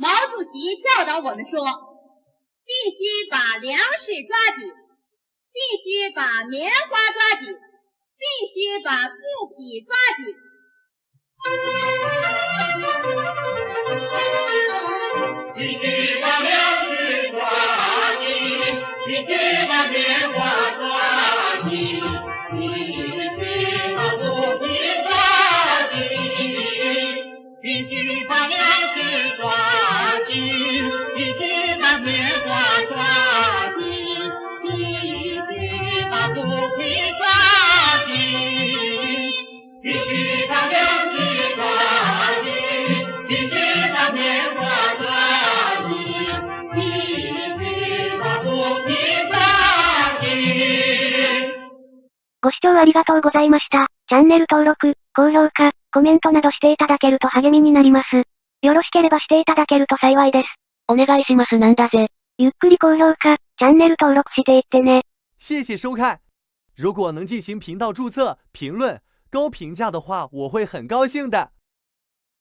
毛主席教导我们说，必须把粮食抓紧，必须把棉花抓紧，必须把布匹抓紧。必须把粮食抓紧，必须把棉花抓紧，必须把布匹抓紧，必须把粮食抓紧，必须把棉花抓紧，必须把布匹抓紧，必须把粮食抓紧，必须把棉花抓紧，必须把布匹抓緊。ご視聴ありがとうございました。チャンネル登録、高評価、コメントなどしていただけると励みになります。よろしければしていただけると幸いです。お願いしますなんだぜ。ゆっくり高評価、チャンネル登録していってね。谢谢收看。如果能进行频道注册、评论、高评价的话，我会很高兴的。